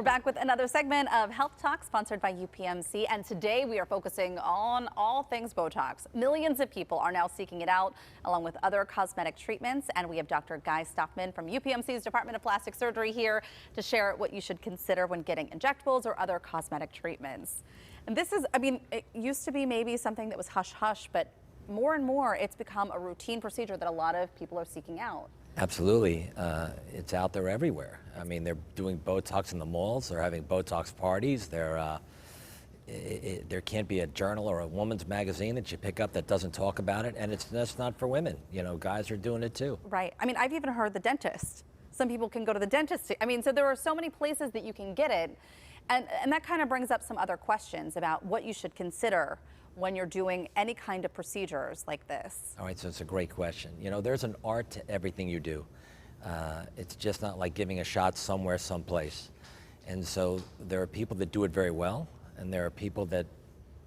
back with another segment of Health Talk sponsored by UPMC. And today we are focusing on all things Botox. Millions of people are now seeking it out along with other cosmetic treatments. And we have Dr. Guy Stockman from UPMC's Department of Plastic Surgery here to share what you should consider when getting injectables or other cosmetic treatments. And this is, it used to be maybe something that was hush hush, but more and more it's become a routine procedure that a lot of people are seeking out. Absolutely. It's out there everywhere. I mean, they're doing Botox in the malls. They're having Botox parties. There can't be a journal or a woman's magazine that you pick up that doesn't talk about it. And that's not for women. You know, guys are doing it too. Right. I mean, I've even heard the dentist. Some people can go to the dentist. I mean, so there are so many places that you can get it. And that kind of brings up some other questions about what you should consider when you're doing any kind of procedures like this? All right, so it's a great question. You know, there's an art to everything you do. It's just not like giving a shot somewhere, someplace. And so there are people that do it very well, and there are people that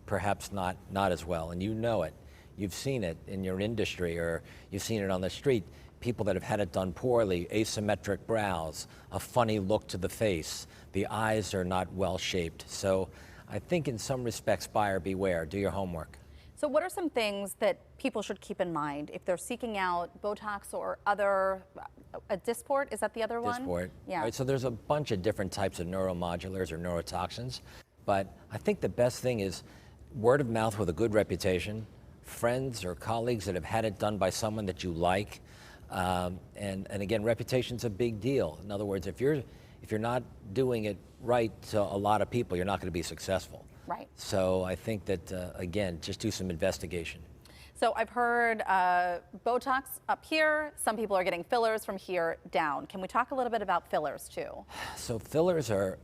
perhaps not as well, and you know it. You've seen it in your industry, or you've seen it on the street. People that have had it done poorly, asymmetric brows, a funny look to the face, the eyes are not well shaped. So I think in some respects, buyer beware, do your homework. So what are some things that people should keep in mind if they're seeking out Botox or other, a Dysport, is that the other one? Dysport. Yeah. Right, so there's a bunch of different types of neuromodulars or neurotoxins, but I think the best thing is word of mouth with a good reputation, friends or colleagues that have had it done by someone that you like, and again, reputation's a big deal. In other words, if you're not doing it right to a lot of people, you're not going to be successful. Right. So I think that, again, just do some investigation. So I've heard Botox up here. Some people are getting fillers from here down. Can we talk a little bit about fillers too? So fillers are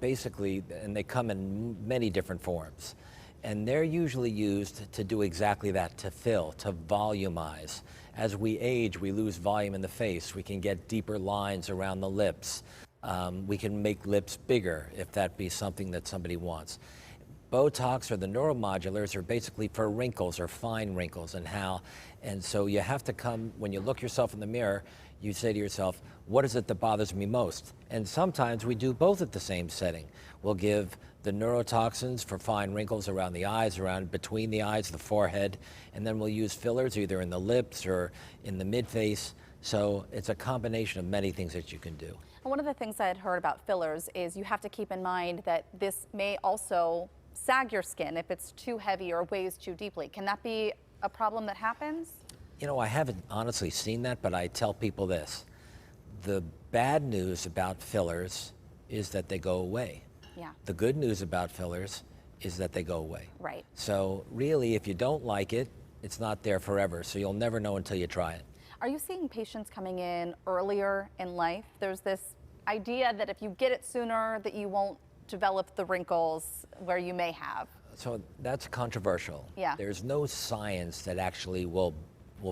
basically, and they come in many different forms. And they're usually used to do exactly that, to fill, to volumize. As we age, we lose volume in the face. We can get deeper lines around the lips. We can make lips bigger if that be something that somebody wants. Botox or the neuromodulars are basically for wrinkles or fine wrinkles and so you have to come, when you look yourself in the mirror, you say to yourself, what is it that bothers me most? And sometimes we do both at the same setting. We'll give the neurotoxins for fine wrinkles around the eyes, around between the eyes, the forehead, and then we'll use fillers either in the lips or in the mid-face. So it's a combination of many things that you can do. And one of the things I had heard about fillers is you have to keep in mind that this may also sag your skin if it's too heavy or weighs too deeply. Can that be a problem that happens? You know, I haven't honestly seen that, but I tell people this. The bad news about fillers is that they go away. Yeah. The good news about fillers is that they go away. Right. So really, if you don't like it, it's not there forever, so you'll never know until you try it. Are you seeing patients coming in earlier in life? There's this idea that if you get it sooner, that you won't develop the wrinkles where you may have. So that's controversial. Yeah. There's no science that actually will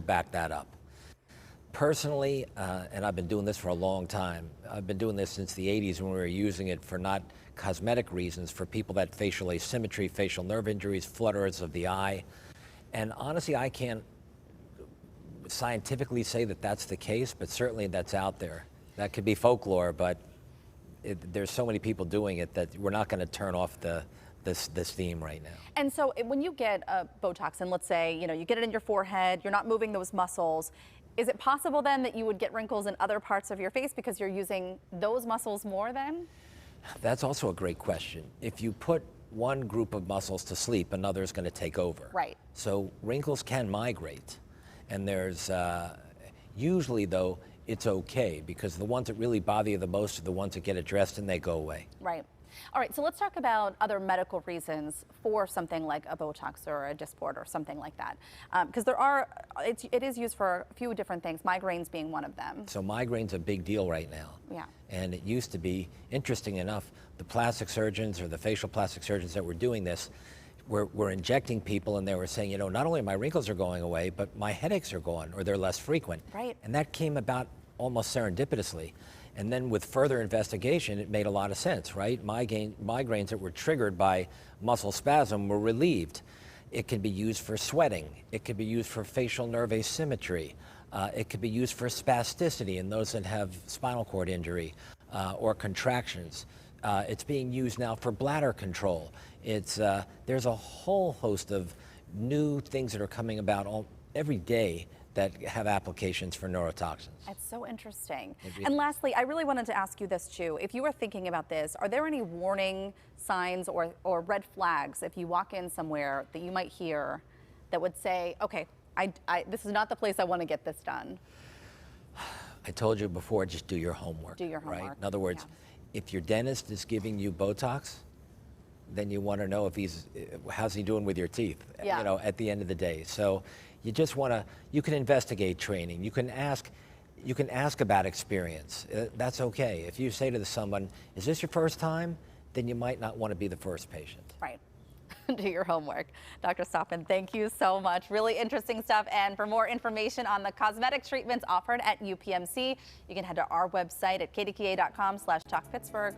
back that up. Personally, and I've been doing this for a long time, I've been doing this since the 80s when we were using it for not cosmetic reasons, for people that facial asymmetry, facial nerve injuries, flutters of the eye. And honestly, I can't scientifically say that that's the case, but certainly that's out there. That could be folklore, but there's so many people doing it that we're not going to turn off this theme right now. And so when you get a Botox, and let's say you get it in your forehead, you're not moving those muscles, is it possible then that you would get wrinkles in other parts of your face because you're using those muscles more then? That's also a great question. If you put one group of muscles to sleep, another is going to take over. Right. So wrinkles can migrate. And there's, usually though, it's okay because the ones that really bother you the most are the ones that get addressed and they go away. Right. All right, so let's talk about other medical reasons for something like a Botox or a Dysport or something like that. Because it is used for a few different things, migraines being one of them. So migraine's a big deal right now. Yeah. And it used to be, interesting enough, the plastic surgeons or the facial plastic surgeons that were doing this were injecting people and they were saying, not only my wrinkles are going away, but my headaches are gone or they're less frequent. Right. And that came about almost serendipitously. And then with further investigation, it made a lot of sense, right? Migraines that were triggered by muscle spasm were relieved. It can be used for sweating. It could be used for facial nerve asymmetry. It could be used for spasticity in those that have spinal cord injury. or contractions. It's being used now for bladder control. There's a whole host of new things that are coming about every day that have applications for neurotoxins. It's so interesting. And lastly, I really wanted to ask you this too. If you were thinking about this, are there any warning signs or red flags if you walk in somewhere that you might hear that would say, okay, this is not the place I want to get this done? I told you before, just do your homework. Do your homework. Right? In other words, if your dentist is giving you Botox, then you want to know if how's he doing with your teeth, Yeah. you know, at the end of the day. So you just want to, you can investigate training. You can ask about experience. That's okay. If you say to someone, is this your first time? Then you might not want to be the first patient. Right. Do your homework. Dr. Stockman, thank you so much. Really interesting stuff. And for more information on the cosmetic treatments offered at UPMC, you can head to our website at kdka.com/talkpittsburgh.